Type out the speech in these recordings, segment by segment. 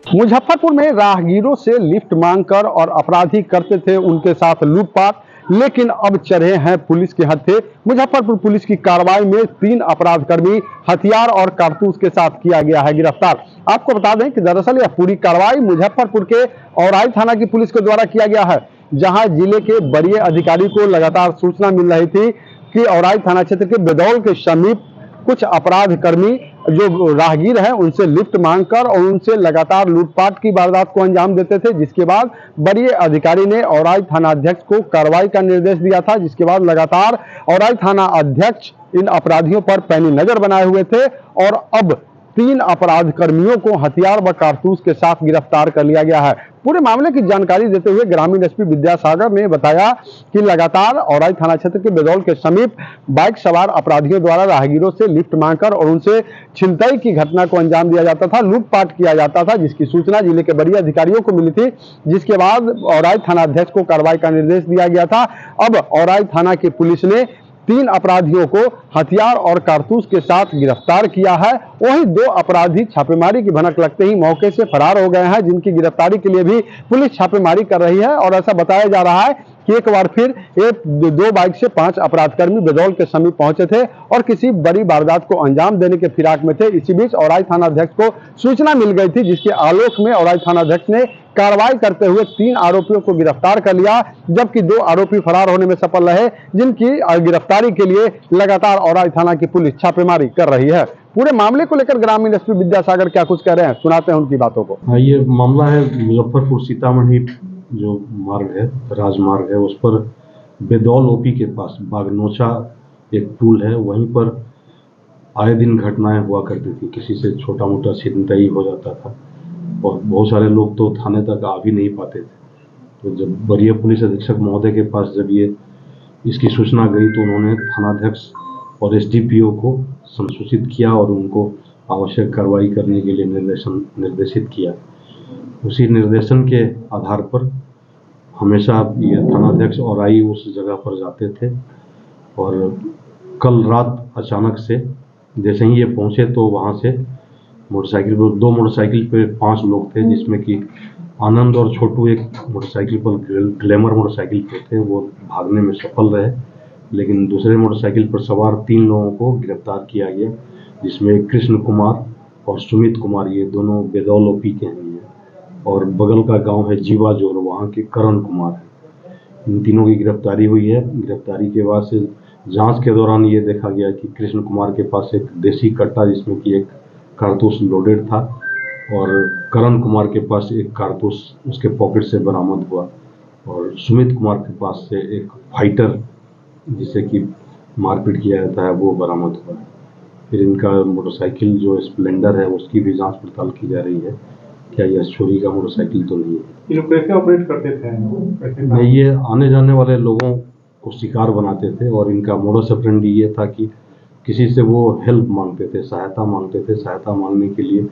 मुजफ्फरपुर में राहगीरों से लिफ्ट मांगकर और अपराधी करते थे उनके साथ लूटपाट, लेकिन अब चढ़े हैं पुलिस के हत्थे। मुजफ्फरपुर पुलिस की कार्रवाई में 3 अपराधकर्मी हथियार और कारतूस के साथ किया गया है गिरफ्तार। आपको बता दें कि दरअसल यह पूरी कार्रवाई मुजफ्फरपुर के औराई थाना की पुलिस के द्वारा किया गया है, जहां जिले के वरीय अधिकारी को लगातार सूचना मिल रही थी कि औराई थाना क्षेत्र के बेदौल के समीप कुछ अपराधकर्मी जो राहगीर हैं उनसे लिफ्ट मांगकर और उनसे लगातार लूटपाट की वारदात को अंजाम देते थे, जिसके बाद वरीय अधिकारी ने औराई थाना अध्यक्ष को कार्रवाई का निर्देश दिया था। जिसके बाद लगातार औराई थाना अध्यक्ष इन अपराधियों पर पैनी नजर बनाए हुए थे और अब 3 अपराधकर्मियों को हथियार व कारतूस के साथ गिरफ्तार कर लिया गया है। पूरे मामले की जानकारी देते हुए ग्रामीण एसपी विद्यासागर ने बताया कि लगातार औराई थाना क्षेत्र के बेदौल के समीप बाइक सवार अपराधियों द्वारा राहगीरों से लिफ्ट मांगकर और उनसे छिनतई की घटना को अंजाम दिया जाता था, लूटपाट किया जाता था, जिसकी सूचना जिले के वरीय अधिकारियों को मिली थी। जिसके बाद औराई थाना अध्यक्ष को कार्रवाई का निर्देश दिया गया था। अब औराई थाना की पुलिस ने 3 अपराधियों को हथियार और कारतूस के साथ गिरफ्तार किया है। वहीं 2 अपराधी छापेमारी की भनक लगते ही मौके से फरार हो गए हैं, जिनकी गिरफ्तारी के लिए भी पुलिस छापेमारी कर रही है। और ऐसा बताया जा रहा है कि एक बार फिर 2 बाइक से 5 अपराधकर्मी बेदौल के समीप पहुंचे थे और किसी बड़ी वारदात को अंजाम देने के फिराक में थे। इसी बीच औराई थाना अध्यक्ष को सूचना मिल गई थी, जिसके आलोक में औराई थाना अध्यक्ष ने कार्रवाई करते हुए 3 आरोपियों को गिरफ्तार कर लिया, जबकि 2 आरोपी फरार होने में सफल रहे, जिनकी गिरफ्तारी के लिए लगातार औराई थाना की पुलिस छापेमारी कर रही है। पूरे मामले को लेकर ग्रामीण एसपी विद्यासागर क्या कुछ कह रहे हैं, सुनाते हैं उनकी बातों को। ये मामला है मुजफ्फरपुर सीतामढ़ी जो मार्ग है, राजमार्ग है, उस पर बेदौल ओपी के पास बागनोचा एक पुल है, वहीं पर आए दिन घटनाएं हुआ करती थी। किसी से छोटा मोटा छिनतई हो जाता था और बहुत सारे लोग तो थाने तक आ भी नहीं पाते थे। तो जब वरीय पुलिस अधीक्षक महोदय के पास जब इसकी सूचना गई तो उन्होंने थानाध्यक्ष और एसडीपीओ को संसूचित किया और उनको आवश्यक कार्रवाई करने के लिए निर्देशित किया। उसी निर्देशन के आधार पर हमेशा ये थानाध्यक्ष औराई उस जगह पर जाते थे और कल रात अचानक से जैसे ही ये पहुंचे तो वहां से मोटरसाइकिल पर 2 मोटरसाइकिल पे 5 लोग थे, जिसमें कि आनंद और छोटू एक मोटरसाइकिल पर ग्लैमर मोटरसाइकिल पे थे। वो भागने में सफल रहे, लेकिन दूसरे मोटरसाइकिल पर सवार 3 लोगों को गिरफ्तार किया गया, जिसमें कृष्ण कुमार और सुमित कुमार, ये दोनों बेदौल ओपी के हैं और बगल का गांव है जीवा जोर, वहाँ के करण कुमार है। इन तीनों की गिरफ्तारी हुई है। गिरफ्तारी के बाद से जांच के दौरान ये देखा गया कि कृष्ण कुमार के पास एक देसी कट्टा जिसमें कि एक कारतूस लोडेड था और करण कुमार के पास एक कारतूस उसके पॉकेट से बरामद हुआ और सुमित कुमार के पास से एक फाइटर जिसे कि मारपीट किया जाता है वो बरामद हुआ। फिर इनका मोटरसाइकिल जो स्प्लेंडर है उसकी भी जांच पड़ताल की जा रही है, क्या यह चोरी का मोटरसाइकिल तो नहीं है। ये लोग कैसे ऑपरेट करते थे? नहीं, ये आने जाने वाले लोगों को शिकार बनाते थे और इनका मोडस ऑपरेंडी ये था कि किसी से वो हेल्प मांगते थे, सहायता मांगते थे। सहायता मांगने के लिए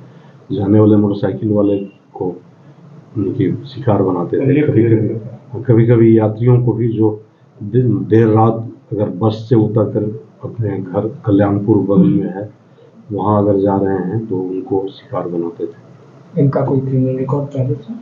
जाने वाले मोटरसाइकिल वाले को उनकी शिकार बनाते थे। कभी कभी यात्रियों को भी जो देर रात अगर बस से उतर कर अपने घर कल्याणपुर बगल में है वहाँ अगर जा रहे हैं तो उनको शिकार बनाते थे। इनका कोई क्रिमिनल रिकॉर्ड पहले से?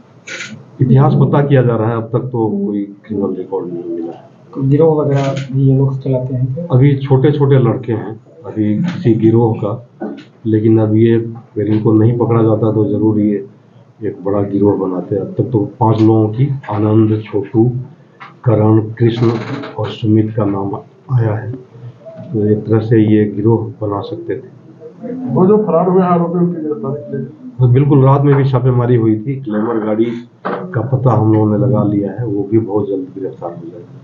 इतिहास पता किया जा रहा है, अब तक तो कोई क्रिमिनल रिकॉर्ड नहीं मिला है। गिरोह वगैरह भी ये लोग चलाते हैं क्या? अभी छोटे छोटे लड़के हैं अभी किसी गिरोह का, लेकिन अब ये अगर इनको नहीं पकड़ा जाता तो जरूर ये एक बड़ा गिरोह बनाते। अब तक तो 5 लोगों की आनंद, छोटू, करण, कृष्ण और सुमित का नाम आया है। तो एक तरह से ये गिरोह बना सकते थे। वो जो फरार हुए आरोपी उनकी गिरफ्तारी तो बिल्कुल रात में भी छापेमारी हुई थी। ग्लैमर गाड़ी का पता हम लोगों ने लगा लिया है, वो भी बहुत जल्द गिरफ्तार हो जाएगा।